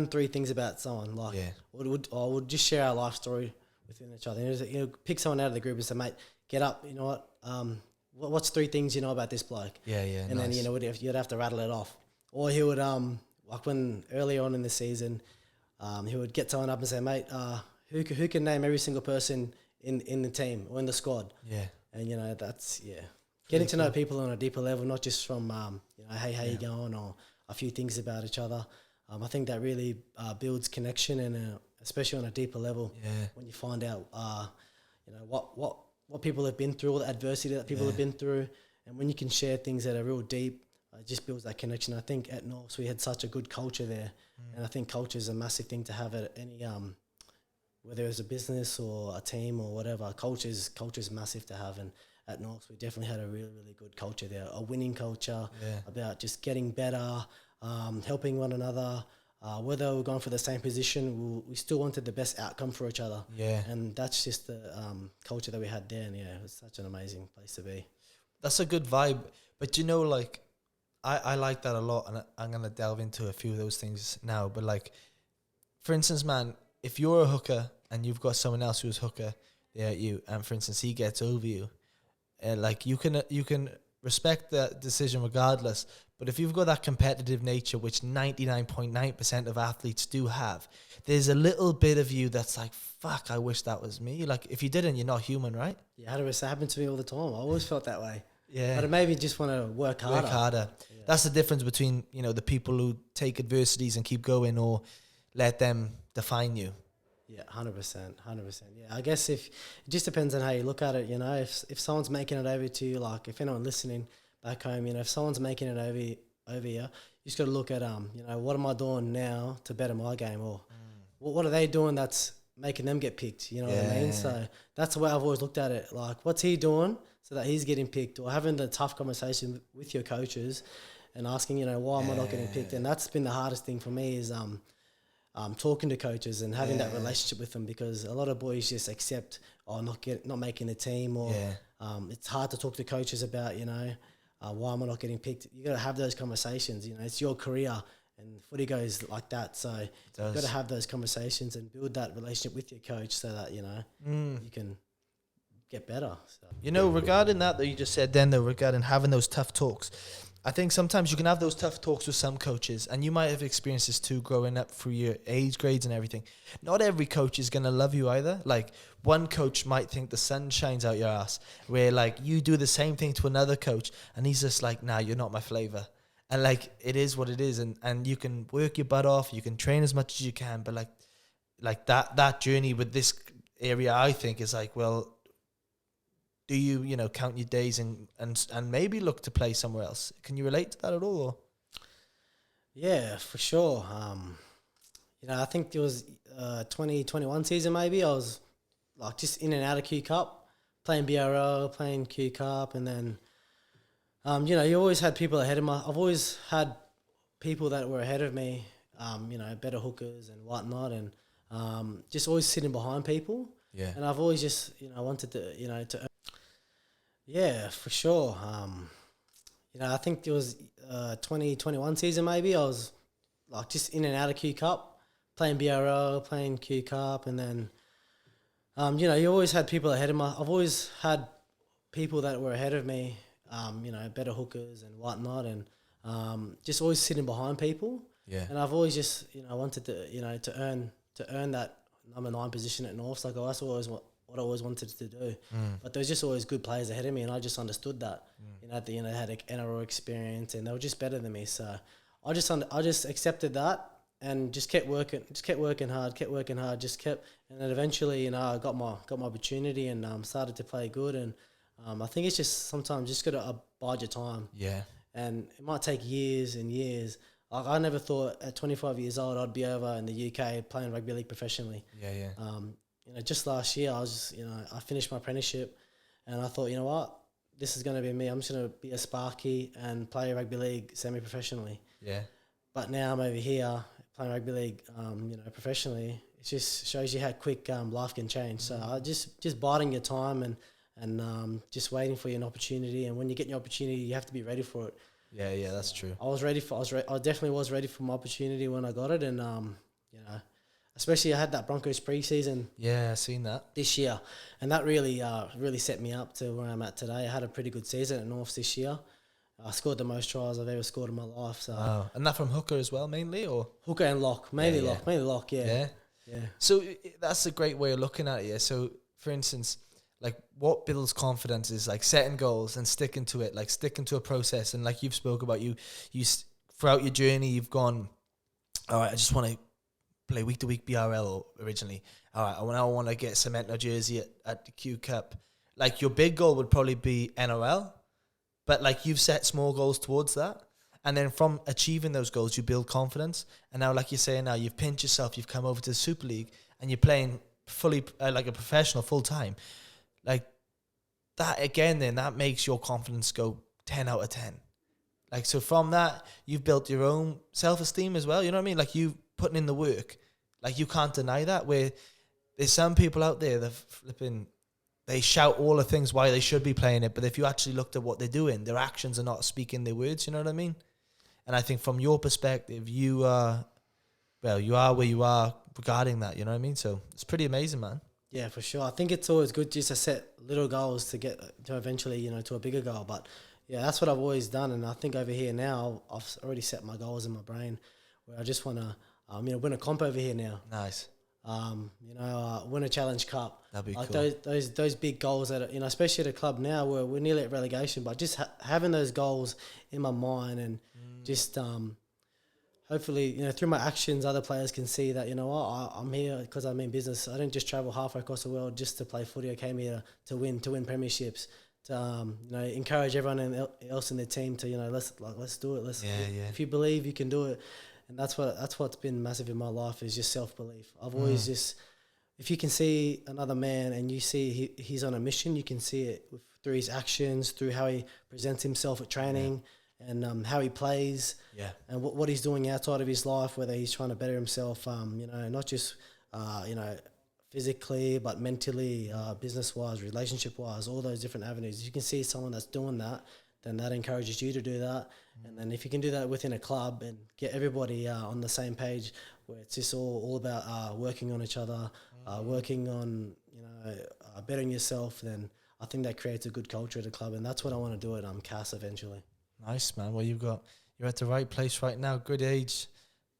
3 things about someone. Like, we'll just share our life story within each other. And you know, pick someone out of the group and say, mate, get up. You know what? What's 3 things you know about this bloke? Yeah. And then, you know, you'd have to rattle it off. Or he would, like when early on in the season, he would get someone up and say, mate, who can name every single person in the team or in the squad? Yeah. And, you know, that's, getting to know people on a deeper level, not just from, you know, hey, how you going, or a few things about each other. I think that really builds connection, and especially on a deeper level, when you find out, you know, what people have been through, all the adversity that people have been through, and when you can share things that are real deep, it just builds that connection. I think at Norths we had such a good culture there, and I think culture is a massive thing to have at any, whether it's a business or a team or whatever. Culture is massive to have, and at Norths we definitely had a really, really good culture there, a winning culture about just getting better, helping one another. Whether we're going for the same position, we still wanted the best outcome for each other. Yeah, and that's just the culture that we had there, and it was such an amazing place to be. That's a good vibe, but you know, like I like that a lot, and I'm gonna delve into a few of those things now. But like, for instance, man, if you're a hooker and you've got someone else who's hooker there at you, and for instance he gets over you, like you can respect that decision regardless. But if you've got that competitive nature, which 99.9% of athletes do have, there's a little bit of you that's like, fuck, I wish that was me. Like, if you didn't, you're not human, right? Yeah, 100%. Happened to me all the time. I always felt that way. Yeah. But it made me just want to work harder. Yeah. That's the difference between, you know, the people who take adversities and keep going, or let them define you. Yeah, 100%. Yeah, I guess it just depends on how you look at it, you know. If someone's making it over to you, like if anyone listening back home, you know, if someone's making it over you, you just got to look at, you know, what am I doing now to better my game, or what are they doing that's making them get picked, you know what I mean? So that's the way I've always looked at it. Like, what's he doing so that he's getting picked, or having the tough conversation with your coaches and asking, you know, why am I not getting picked? And that's been the hardest thing for me is talking to coaches and having that relationship with them, because a lot of boys just accept, not making the team, or it's hard to talk to coaches about, you know, why am I not getting picked? You got to have those conversations. You know, it's your career, and footy goes like that. So you've got to have those conversations and build that relationship with your coach, so that, you know, you can get better. So. You know, regarding that you just said then, though, regarding having those tough talks, I think sometimes you can have those tough talks with some coaches, and you might have experienced this too growing up through your age grades and everything. Not every coach is going to love you either. Like, one coach might think the sun shines out your ass, where like you do the same thing to another coach and he's just like, nah, you're not my flavor. And like, it is what it is. And you can work your butt off, you can train as much as you can, but like that journey with this area, I think, is like, well, do you know, count your days and maybe look to play somewhere else? Can you relate to that at all? Or? Yeah, for sure. You know, I think it was 2021 season maybe. I was like just in and out of Q Cup, playing BRL, playing Q Cup, and then, you know, you always had people ahead of I've always had people that were ahead of me, you know, better hookers and whatnot, and just always sitting behind people. Yeah. And I've always just, you know, wanted to, you know, to. Yeah, for sure. You know, I think it was 2021 season maybe. I was like just in and out of Q Cup, playing BRL, playing Q Cup, and then, you know, you always had people ahead of I've always had people that were ahead of me, you know, better hookers and whatnot, and just always sitting behind people. Yeah. And I've always just, you know, wanted to, you know, to earn that number 9 position at Norths. Like, that's always what I always wanted to do. But there was just always good players ahead of me, and I just understood that. You know, they had an NRL experience, and they were just better than me. So I just accepted that and just kept working hard, and then eventually, you know, I got my opportunity and started to play good, and I think it's just sometimes just got to abide your time. Yeah. And it might take years and years. Like I never thought at 25 years old I'd be over in the UK playing rugby league professionally. Yeah. Just last year I finished my apprenticeship, and I thought, you know what, this is going to be me. I'm just going to be a Sparky and play rugby league semi-professionally. Yeah. But now I'm over here playing rugby league, professionally. It just shows you how quick life can change. So I just biding your time and just waiting for an opportunity. And when you get your opportunity, you have to be ready for it. Yeah, that's true. I definitely was ready for my opportunity when I got it, and especially I had that Broncos preseason. Yeah, I seen that this year, and that really set me up to where I'm at today. I had a pretty good season at Norths this year. I scored the most tries I've ever scored in my life. So, and that from hooker as well, mainly, or hooker and lock, mainly lock. Yeah. So that's a great way of looking at it. Yeah. So, for instance, like what builds confidence is like setting goals and sticking to it, like sticking to a process. And like you've spoke about, you throughout your journey, you've gone, all right, I just want to play week to week BRL originally. All right, I want to get a cement jersey at the Q Cup. Like your big goal would probably be NRL, but like you've set small goals towards that. And then from achieving those goals, you build confidence. And now, like you're saying now, you've pinched yourself, you've come over to the Super League and you're playing fully like a professional full time. Like that again, then that makes your confidence go 10 out of 10. Like, so from that, you've built your own self-esteem as well. You know what I mean? Like you putting in the work, like you can't deny that. Where there's some people out there that they shout all the things why they should be playing it. But if you actually looked at what they're doing, their actions are not speaking their words. You know what I mean? And I think from your perspective, you are where you are regarding that. You know what I mean? So it's pretty amazing, man. Yeah, for sure. I think it's always good just to set little goals to get to eventually, to a bigger goal. But yeah, that's what I've always done. And I think over here now, I've already set my goals in my brain where I just want to, win a comp over here now. Nice. Win a Challenge Cup. That'd be like cool. Those big goals that, especially at a club now where we're nearly at relegation, but just having those goals in my mind and just, hopefully, through my actions, other players can see that, I'm here because I'm in business. I didn't just travel halfway across the world just to play footy. I came here to win premierships, to encourage everyone else in the team to let's do it. If you believe, you can do it, and that's what's been massive in my life is just self-belief. I've always just, if you can see another man and you see he's on a mission, you can see it through his actions, through how he presents himself at training. Yeah. And how he plays, and what he's doing outside of his life, whether he's trying to better himself, not just, physically, but mentally, business-wise, relationship-wise, all those different avenues. If you can see someone that's doing that, then that encourages you to do that. And then if you can do that within a club and get everybody on the same page, where it's just all about working on each other, working on, bettering yourself, then I think that creates a good culture at a club, and that's what I want to do at Cas eventually. Nice, man. Well, you're at the right place right now. Good age,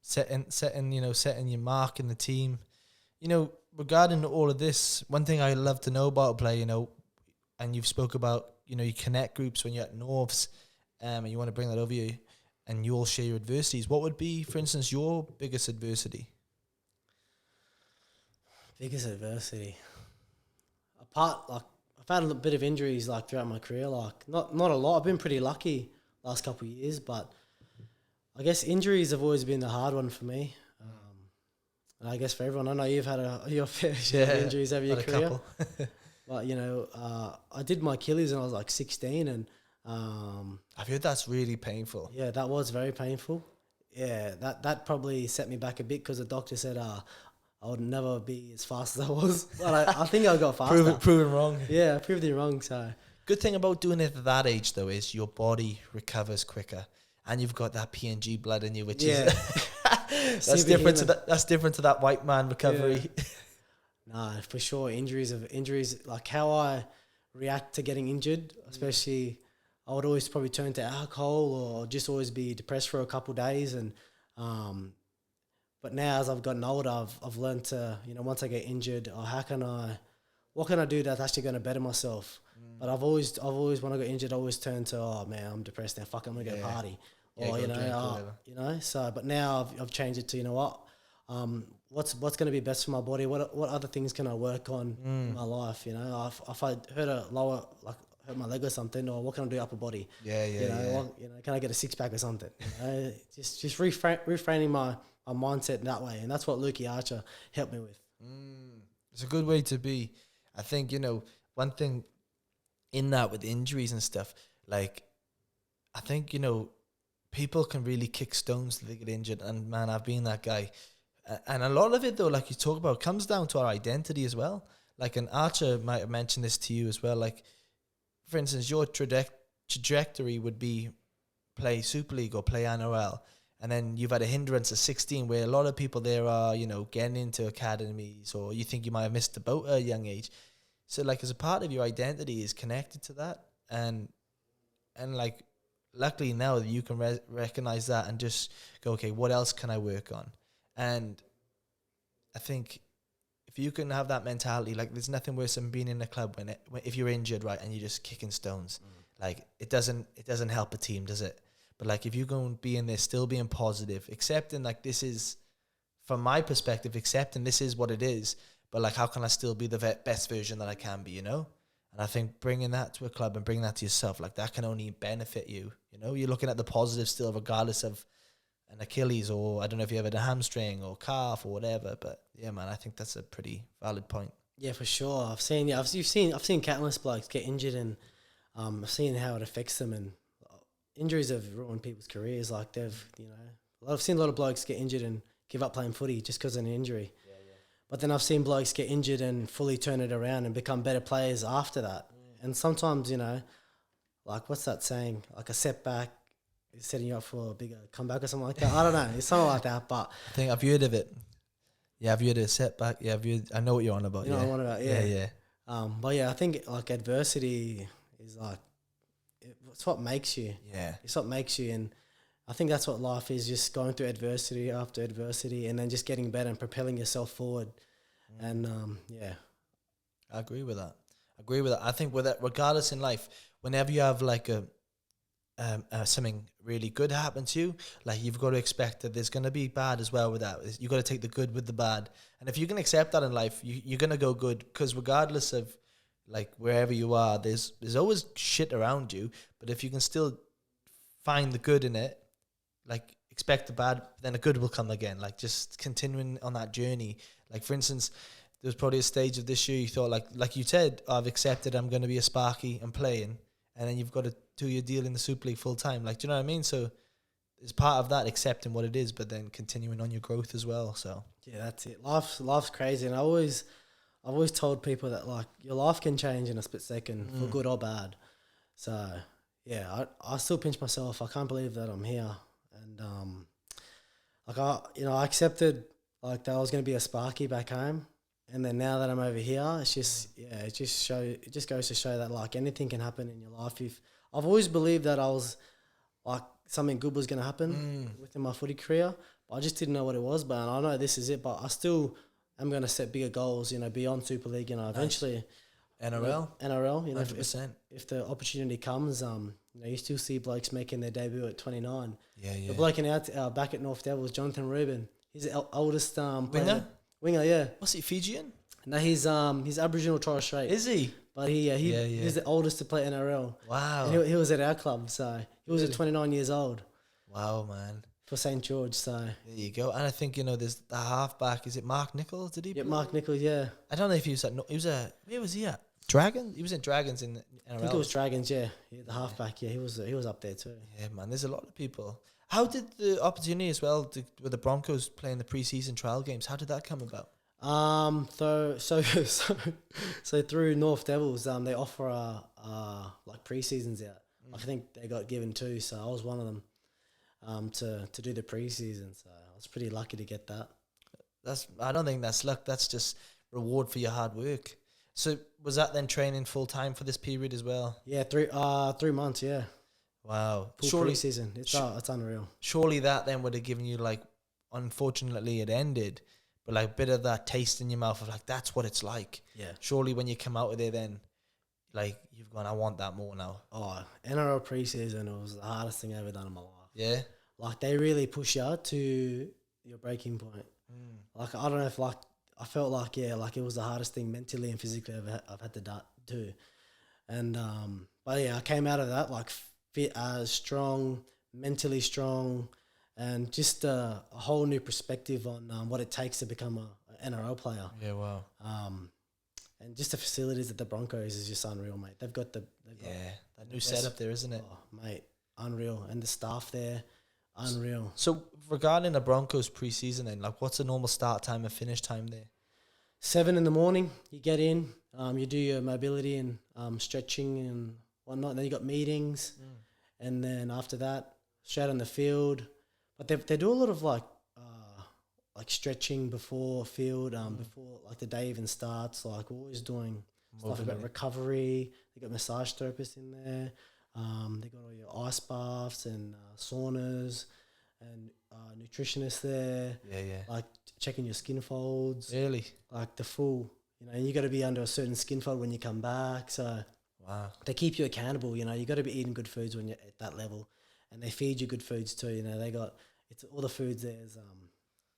setting your mark in the team. Regarding all of this, one thing I love to know about a player, and you've spoke about, you connect groups when you're at Norths, and you want to bring that over you, and you all share your adversities. What would be, for instance, your biggest adversity? Biggest adversity. I've had a bit of injuries throughout my career. Not a lot. I've been pretty lucky last couple of years, but I guess injuries have always been the hard one for me. And I guess for everyone, I know you've had your fair share of injuries over your career. But I did my Achilles when I was 16, and I've heard that's really painful. Yeah, that was very painful. Yeah, that probably set me back a bit because the doctor said I would never be as fast as I was. But I think I got faster. Proven wrong. Yeah, I proved it wrong. So good thing about doing it at that age though is your body recovers quicker, and you've got that PNG blood in you, which is that's different to that white man recovery. Yeah. Nah, for sure. Injuries, like how I react to getting injured, especially I would always probably turn to alcohol or just always be depressed for a couple of days. And but now as I've gotten older, I've learned to, once I get injured, what can I do that's actually going to better myself? But I've always when I got injured, I always turn to, oh man, I'm depressed now. Fuck, I'm gonna go party, or So, but now I've changed it to, what's going to be best for my body? What other things can I work on in my life? If I heard a hurt my leg or something, or what can I do upper body? Yeah, You know, can I get a six pack or something? You know, just reframing my mindset in that way, and that's what Lukey Archer helped me with. It's a good way to be. I think, one thing in that with injuries and stuff, like, I think, people can really kick stones till they get injured. And man, I've been that guy. And a lot of it, though, like you talk about, comes down to our identity as well. Like, an Archer might have mentioned this to you as well. Like, for instance, your trajectory would be play Super League or play NRL. And then you've had a hindrance at 16 where a lot of people there are, getting into academies, or you think you might have missed the boat at a young age. So, like, as a part of your identity is connected to that. And like, luckily now that you can recognize that and just go, okay, what else can I work on? And I think if you can have that mentality, like, there's nothing worse than being in a club when if you're injured, right, and you're just kicking stones. Like, it doesn't help a team, does it? But, like, if you go and be in there still being positive, accepting, like, this is, from my perspective, accepting this is what it is, but, like, how can I still be the best version that I can be, And I think bringing that to a club and bringing that to yourself, like, that can only benefit you, You're looking at the positive still, regardless of an Achilles, or I don't know if you have a hamstring or calf or whatever, but yeah, man, I think that's a pretty valid point. Yeah, for sure. I've seen countless blokes get injured, and I've seen how it affects them, and injuries have ruined people's careers. Like, I've seen a lot of blokes get injured and give up playing footy just because of an injury. But then I've seen blokes get injured and fully turn it around and become better players after that. And sometimes, like, what's that saying? Like, a setback is setting you up for a bigger comeback or something like that. I don't know. It's something like that. But I think I've heard of it. Yeah, I've heard of a setback. Yeah, I know what you're on about. You know what I'm on about, yeah. Yeah. But yeah, I think, like, adversity is like, it's what makes you. Yeah. It's what makes you. And I think that's what life is, just going through adversity after adversity, and then just getting better and propelling yourself forward. And yeah. I agree with that. I think with that, regardless in life, whenever you have like something really good happen to you, like, you've got to expect that there's going to be bad as well with that. You got to take the good with the bad. And if you can accept that in life, you're going to go good, because regardless of, like, wherever you are, there's always shit around you. But if you can still find the good in it, like, expect the bad, then the good will come again. Like, just continuing on that journey. Like, for instance, there was probably a stage of this year you thought, like you said, I've accepted I'm going to be a Sparky and playing, and then you've got a 2-year deal in the Super League full time. Like, do you know what I mean? So it's part of that, accepting what it is, but then continuing on your growth as well. So yeah, that's it. Life's crazy, and I've always told people that, like, your life can change in a split second for good or bad. So yeah, I still pinch myself. I can't believe that I'm here, and like, I accepted, like, that I was going to be a Sparky back home. And then now that I'm over here, it's just, it just goes to show that, like, anything can happen in your life. I've always believed that I was, like, something good was going to happen within my footy career, but I just didn't know what it was. But I know this is it, but I still am going to set bigger goals, beyond Super League, eventually. NRL, 100%. If the opportunity comes, you still see blokes making their debut at 29. Yeah. The bloke back at North Devils, Jonathan Rubin, he's the oldest player. Winger, yeah. What's he, Fijian? No, he's Aboriginal Torres Strait. Is he? But he's the oldest to play NRL. Wow. And he was at our club, so he was at 29 years old. Wow, man. For St. George, so. There you go. And I think, there's the halfback. Is it Mark Nichols? Did he? Yeah, Mark Nichols, yeah. I don't know if he was where was he at? Dragons? He was in Dragons in NRL. I think it was Dragons, yeah. The halfback, yeah. He was up there too. Yeah, man. There's a lot of people. How did the opportunity as well with the Broncos playing the preseason trial games? How did that come about? So through North Devils, they offer like pre-seasons out. I think they got given 2, so I was one of them. To do the pre-season, so I was pretty lucky to get that. I don't think that's luck. That's just reward for your hard work. So was that then training full time for this period as well? Yeah, 3 months. Yeah. Wow. Full pre-season. It's unreal. Surely that then would have given you, like, unfortunately it ended, but, like, a bit of that taste in your mouth of, like, that's what it's like. Yeah. Surely when you come out of there, then, like, you've gone, I want that more now. Oh, NRL pre-season, it was the hardest thing I've ever done in my life. Yeah. Like, they really push you to your breaking point. Like, I don't know if, like, I felt like, like, it was the hardest thing mentally and physically I've had to do. And But yeah, I came out of that like fit, strong, mentally strong, and just a whole new perspective on what it takes to become an NRL player. Yeah, wow. And just the facilities at the Broncos is just unreal, mate. They've got that new setup there, isn't it? Oh, mate, unreal. And the staff there, unreal. So regarding the Broncos preseason, then, like, what's a normal start time and finish time there? 7 a.m, you get in, you do your mobility and stretching and whatnot. Then you got meetings, and then after that, straight on the field. But they do a lot of like stretching before field, before like the day even starts. Like we're always doing stuff about recovery. They got massage therapists in there. They got all your ice baths and saunas and nutritionists there. Yeah. Like checking your skin folds. Really? Like the full, and you got to be under a certain skin fold when you come back. So Wow. they keep you accountable. You got to be eating good foods when you're at that level, and they feed you good foods too. They got all the foods there is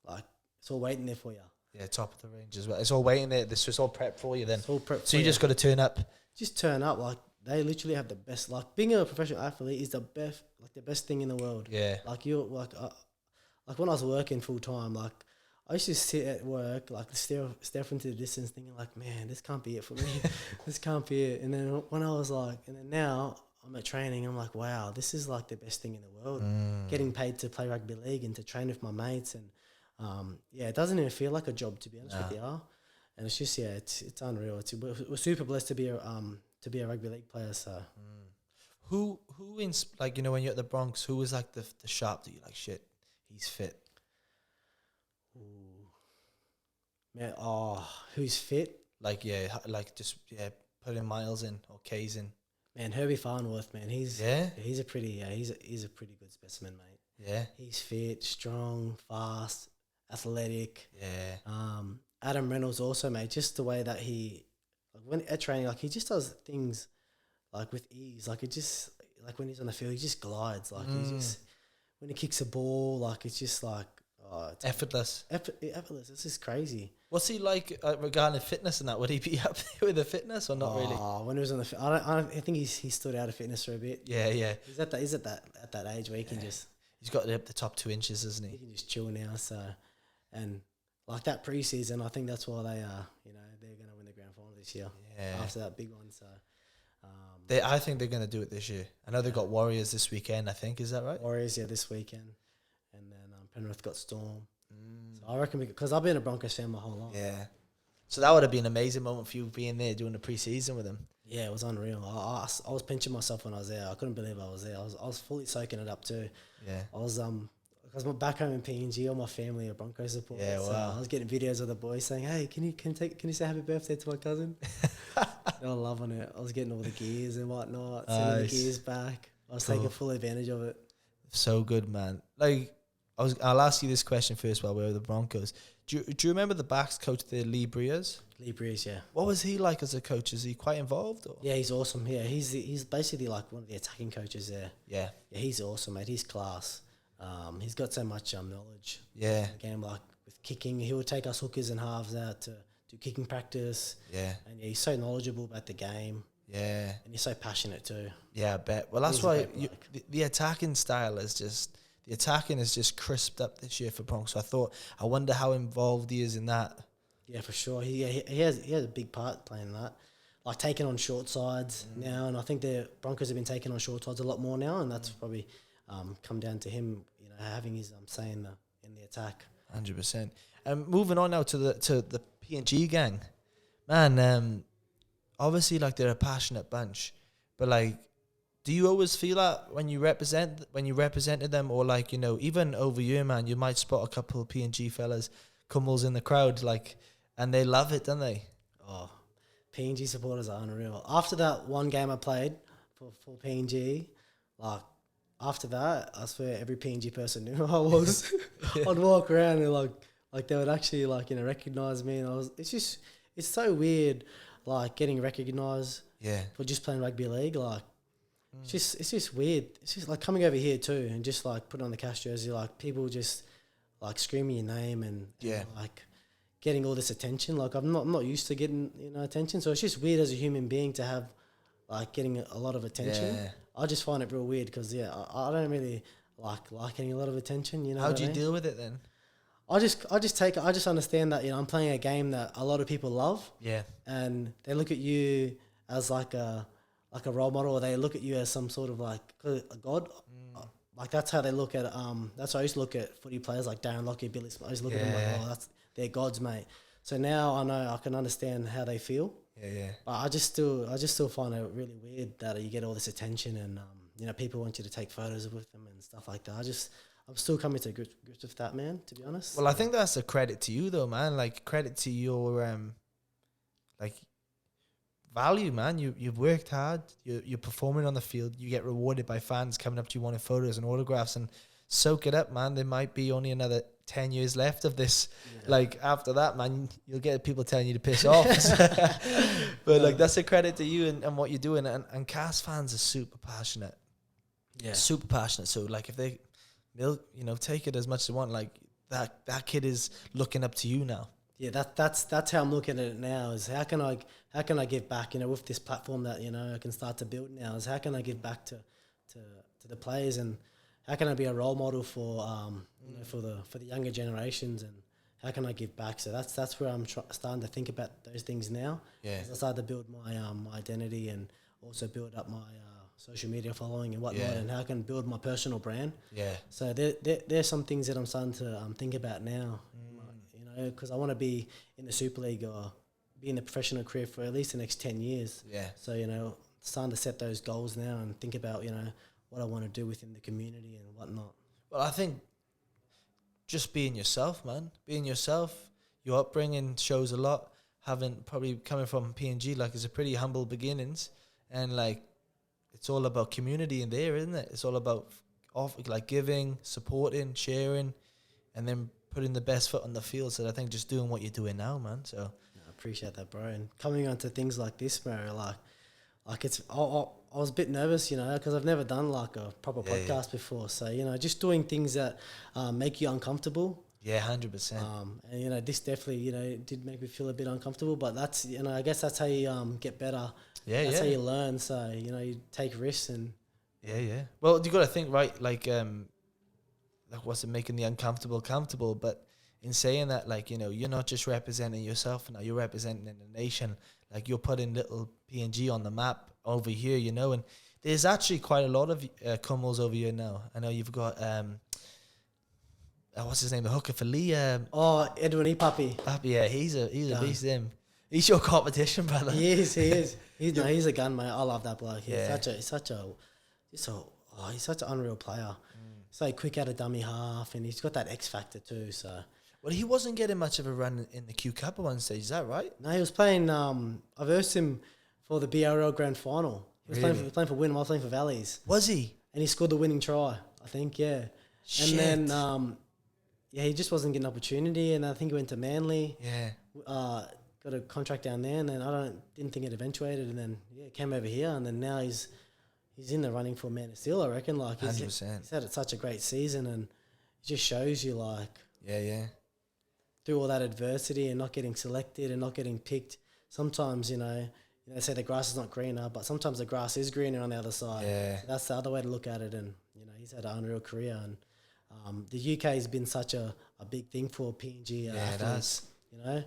like it's all waiting there for you. Yeah, top of the range as well. It's all waiting there. This is all prep for you then. It's all prep. So you just got to turn up. Just turn up. Like they literally have the best. Like being a professional athlete is the best thing in the world. Yeah. Like like when I was working full time, like I used to sit at work, like stare into the distance, thinking like, man, this can't be it for me. This can't be it. And then when I was like, and then now I'm at training, I'm like, wow, this is like the best thing in the world. Getting paid to play rugby league and to train with my mates, and it doesn't even feel like a job, to be honest with you. And it's just it's unreal. We're super blessed to be a rugby league player. So Who when you're at the Bronx, who was like the sharp that you like? Shit, he's fit. ooh, man, who's fit? Putting miles in or K's in. Man, Herbie Farnworth, man, he's a pretty good specimen, mate. Yeah, He's fit, strong, fast, athletic. yeah. Adam Reynolds also, mate, just the way that he, like when at training, like he just does things like with ease. Like it just, like when he's on the field, he just glides. Like he just, when he kicks a ball, like it's just like, it's Effortless. effortless. It's just crazy. What's he like regarding fitness and that? Would he be up there with the fitness or not really? When he was on the, I think he stood out of fitness for a bit. Yeah. He's at that age where he can just, He's got the top 2 inches, isn't he he? can just chill now. So, and like that preseason, I think that's why they are, they're going to win the grand final this year. Yeah. After that big one. So, I think they're going to do it this year. I know they've got Warriors this weekend, I think. Is that right? Warriors, this weekend. And then Penrith got Storm. So I reckon, because I've been a Broncos fan my whole life. Yeah. So that would have been an amazing moment for you being there doing the preseason with them. Yeah, it was unreal. I was pinching myself when I was there. I couldn't believe I was there. I was fully soaking it up too. Yeah. I was because back home in PNG, all my family are Broncos supporters. Yeah, wow. So I was getting videos of the boys saying, "Hey, can you say happy birthday to my cousin?" They were loving it. I was getting all the gears and whatnot, sending the gears back. I was taking full advantage of it. So good, man. Like I'll ask you this question first while we're with the Broncos. Do you remember the backs coach there, Lee Breers? Lee Breeze, yeah. What was he like as a coach? Is he quite involved? Or? Yeah, he's awesome. Yeah, he's basically like one of the attacking coaches there. Yeah. Yeah, he's awesome, mate. He's class. He's got so much knowledge. Yeah. Again, like with kicking, he would take us hookers and halves out to do kicking practice. Yeah. And he's so knowledgeable about the game. Yeah. And he's so passionate too. Yeah, I bet. Well, that's why the attacking style is just... The attacking is just crisped up this year for Bronx. So I wonder how involved he is in that. Yeah, for sure. He has a big part playing that. Like taking on short sides now, and I think the Broncos have been taking on short sides a lot more now, and that's probably come down to him, having his say in the attack. 100%. Moving on now to the PNG gang, man. Obviously, like they're a passionate bunch, but like, do you always feel that when you represented them, or like even over here, man, you might spot a couple of PNG fellas, Cummels in the crowd, like, and they love it, don't they? Oh, PNG supporters are unreal. After that one game I played for PNG, like after that, I swear every PNG person knew who I was. Yeah. I'd walk around and like they would actually recognize me, and it's so weird, like getting recognized. Yeah. For just playing rugby league, like. It's just weird. It's just like coming over here too, and just like putting on the Cas jersey, like people just like screaming your name and like getting all this attention. Like I'm not used to getting attention, so it's just weird as a human being to have like getting a lot of attention. Yeah. I just find it real weird because I don't really like getting a lot of attention. You know, How what do I you mean? deal with it then? I just understand that I'm playing a game that a lot of people love, Yeah. and they look at you as like a role model, or they look at you as some sort of like a god. Like that's how they look at that's how I used to look at footy players like Darren Lockyer, Billy Smith. I used to look at them like, oh, that's they're gods, mate. So now I know I can understand how they feel. Yeah. But I just still find it really weird that you get all this attention and people want you to take photos with them and stuff like that. I'm still coming to grips with that, man, to be honest. Well, I think that's a credit to you though, man. Like credit to your like value, man. You've worked hard. You're performing on the field. You get rewarded by fans coming up to you wanting photos and autographs, and soak it up, man. There might be only another 10 years left of this. Like after that, man, you'll get people telling you to piss off. But like that's a credit to you and what you're doing. And Cas fans are super passionate. Yeah. Super passionate. So like if they'll take it as much as they want. Like that kid is looking up to you now. Yeah, that's how I'm looking at it now. Is how can I give back? With this platform that I can start to build now. Is how can I give back to the players, and how can I be a role model for for the younger generations, and how can I give back? So that's where I'm starting to think about those things now. Yeah, I started to build my identity and also build up my social media following and whatnot, and how I can build my personal brand. Yeah. So there's some things that I'm starting to think about now. Because I want to be in the Super League or be in the professional career for at least the next 10 years. Yeah. So, starting to set those goals now and think about, what I want to do within the community and whatnot. Well, I think just being yourself, man. Being yourself, your upbringing shows a lot. Probably coming from PNG, like it's a pretty humble beginnings. And like, it's all about community in there, isn't it? It's all about giving, supporting, sharing, and then putting the best foot on the field. So I think just doing what you're doing now, man. So I appreciate that, bro. And coming onto things like this, bro, like it's I was a bit nervous, because I've never done like a proper podcast before. So just doing things that make you uncomfortable. Yeah, 100%. And this definitely did make me feel a bit uncomfortable. But that's I guess that's how you get better. Yeah, that's how you learn. So you take risks and. Yeah. Well, you got to think, right? Like what's it, making the uncomfortable comfortable? But in saying that, like, you're not just representing yourself now, you're representing the nation. Like, you're putting little PNG on the map over here, and there's actually quite a lot of Cummels over here now. I know you've got what's his name, the hooker for Lee? Edwin Papi. Yeah, he's a beast. Him, he's your competition, brother. He is. He's a gun, mate. I love that bloke. He's such an unreal player. So quick out of dummy half, and he's got that X factor too. So, well, he wasn't getting much of a run in the Q Cup at one stage. Is that right? No, he was playing. I versed him for the BRL Grand Final. He was playing for Wynnum. I was playing for Valleys. Was he? And he scored the winning try, I think. Yeah. Shit. And then, he just wasn't getting opportunity, and I think he went to Manly. Yeah. Got a contract down there, and then didn't think it eventuated, and then came over here, and then now he's in the running for Man of Steel, I reckon. Like 100%. He's had such a great season, and it just shows you like through all that adversity and not getting selected and not getting picked. Sometimes they say the grass is not greener, but sometimes the grass is greener on the other side. Yeah, so that's the other way to look at it. And he's had an unreal career, and the UK has been such a big thing for PNG athletes. It has.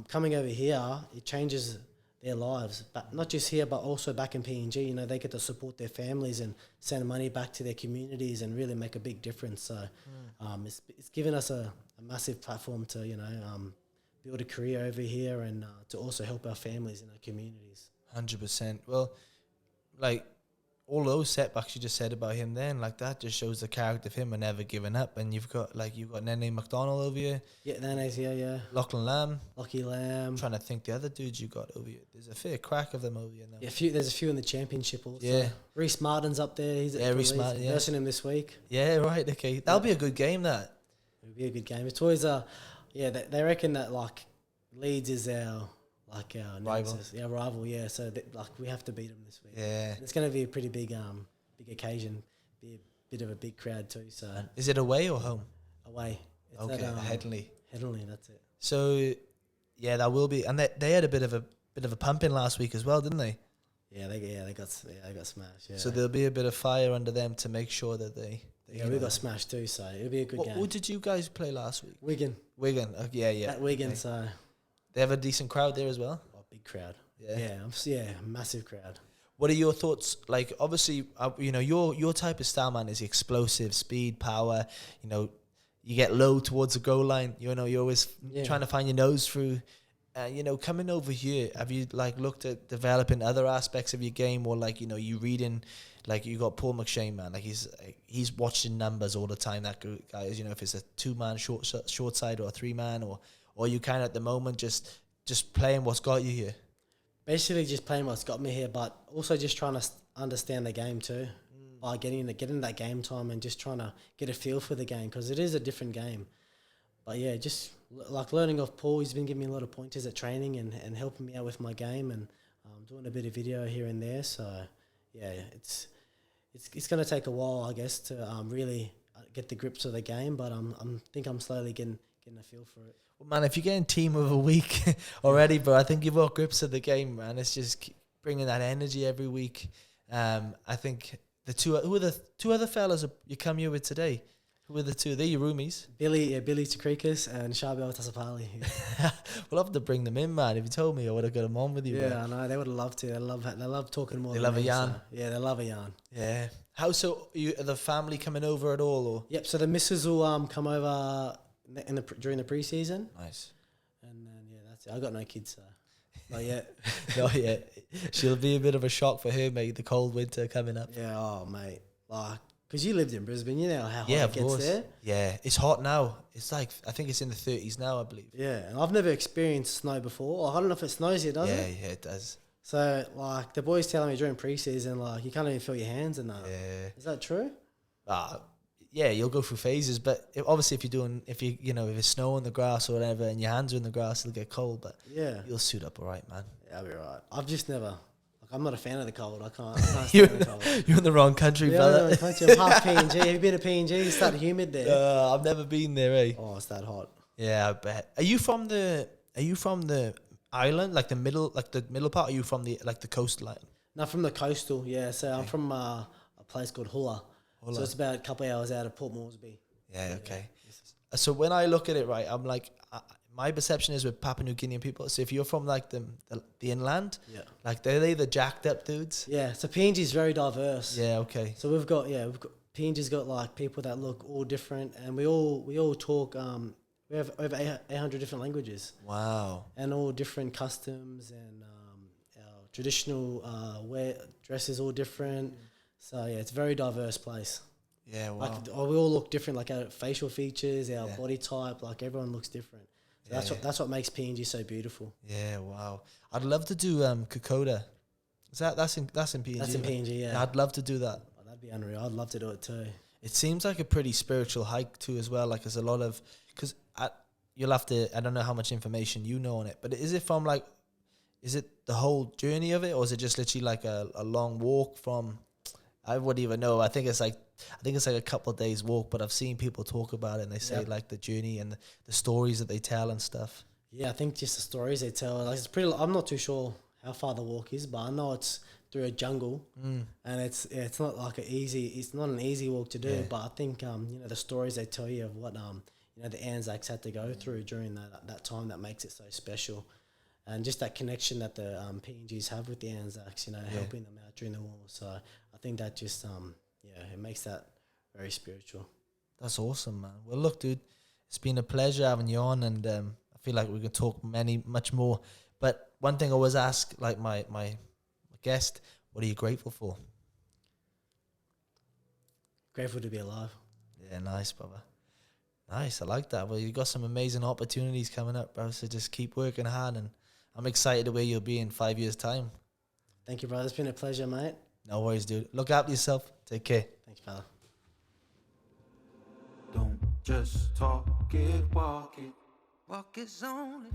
Coming over here, it changes their lives, but not just here, but also back in PNG. They get to support their families and send money back to their communities and really make a big difference. So it's given us a massive platform to build a career over here and to also help our families and our communities. 100%. Well, like all those setbacks you just said about him then, like that just shows the character of him and never giving up. And you've got Nene McDonald over here. Yeah, Nene's here, yeah. Lachlan Lamb. Lockie Lamb. I'm trying to think the other dudes you got over here. There's a fair crack of them over here now. Yeah, there's a few in the championship also. Yeah. Reece Martin's up there. He's Reece Martin, yeah. Versing him this week. Yeah, right, okay. That'll be a good game, that. It'll be a good game. It's always they reckon that like Leeds is our rival. Yeah, rival, yeah. So we have to beat them this week. Yeah. And it's going to be a pretty big occasion. Be a bit of a big crowd too. So is it away or home? Away. It's okay, Headingley. Headingley, that's it. So yeah, that will be, and they had a bit of a pumping last week as well, didn't they? they got smashed. Yeah. So there'll be a bit of fire under them to make sure that they Yeah, we got smashed too, so it'll be a good game. Who did you guys play last week? Wigan. Yeah. At Wigan, okay. so They have a decent crowd there as well. big crowd. Yeah. Massive crowd. What are your thoughts? Like, obviously, your type of style, man, is explosive, speed, power. You get low towards the goal line. You're always trying to find your nose through. Coming over here, have you looked at developing other aspects of your game, or you reading, you got Paul McShane, man, he's watching numbers all the time. That guy is, if it's a 2-man short side or a 3-man, or you kind of at the moment just playing what's got you here. Basically, just playing what's got me here, but also just trying to understand the game too, by getting that game time and just trying to get a feel for the game, because it is a different game. But yeah, just learning off Paul. He's been giving me a lot of pointers at training and helping me out with my game, and doing a bit of video here and there. So yeah, it's going to take a while, I guess, to really get the grips of the game. But I'm slowly getting a feel for it. Well, man, if you're getting team of a week already, bro, I think you've got grips of the game, man. It's just bringing that energy every week. I think who are the two other fellas you come here with today? Who are the two? They're your roomies. Billy Takrikas and Sharbel Tasapali. We'll have to bring them in, man. If you told me, I would have got them on with you. Yeah, bro. I know. They would have loved to. They love talking more. They than love a me, yarn. So, yeah, they love a yarn. Yeah. How so? Are the family coming over at all? Or? Yep. So the missus will come over during the preseason. Nice. And then that's it. I got no kids, so not yet. Not yet. She'll be a bit of a shock for her, mate. The cold winter coming up. Yeah. Oh, mate. Because you lived in Brisbane, you know how hot Yeah, it gets there. Yeah, it's hot now. It's I think it's in the 30s now, I believe. Yeah, and I've never experienced snow before. I don't know if it snows here, does it? Yeah, it does. So, the boys telling me during preseason, you can't even feel your hands and that. Yeah. Is that true? Yeah, you'll go through phases, but obviously if it's snow on the grass or whatever and your hands are in the grass, it'll get cold, but you'll suit up all right, man. Yeah, I'll be right. I've just never... I'm not a fan of the cold. I can't stand the cold. You're in the wrong country, brother. I'm half PNG. Have you been to PNG? It's that humid there. I've never been there, eh? Oh, it's that hot. Yeah, I bet. Are you from the island, the middle part? Or are you from the coastline? No, from the coastal. Yeah, so I'm from a place called Hula. So it's about a couple of hours out of Port Moresby. Yeah, okay. So when I look at it, right, I'm my perception is with Papua New Guinean people. So if you're from the inland, they're the jacked up dudes. Yeah, so PNG is very diverse. Yeah, okay. So we've got PNG's got people that look all different, and we all talk. We have over 800 different languages. Wow. And all different customs, and our traditional wear dresses all different. So yeah, it's a very diverse place. Yeah, wow. We all look different, our facial features, our body type, everyone looks different. So that's what makes PNG so beautiful. Yeah, wow. I'd love to do Kokoda. That's in PNG? That's in PNG, yeah. I'd love to do that. Oh, that'd be unreal. I'd love to do it too. It seems like a pretty spiritual hike too as well. There's a lot of... Because you'll have to... I don't know how much information you know on it, but is it from is it the whole journey of it, or is it just literally a long walk from... I wouldn't even know. I think it's a couple of days walk, but I've seen people talk about it and they say the journey and the stories that they tell and stuff. Yeah, I think just the stories they tell. It's pretty. I'm not too sure how far the walk is, but I know it's through a jungle, and it's not It's not an easy walk to do. Yeah. But I think the stories they tell you of what the Anzacs had to go through during that time, that makes it so special. And just that connection that the PNGs have with the Anzacs, helping them out during the war. So I think that just, it makes that very spiritual. That's awesome, man. Well, look, dude, it's been a pleasure having you on, and I feel like we can talk much more. But one thing I always ask, my guest, what are you grateful for? Grateful to be alive. Yeah, nice, brother. Nice, I like that. Well, you've got some amazing opportunities coming up, bro, so just keep working hard, and I'm excited where you'll be in 5 years' time. Thank you, brother. It's been a pleasure, mate. No worries, dude. Look after yourself. Take care. Thanks, fella. Don't just talk it, walk it. Walk is only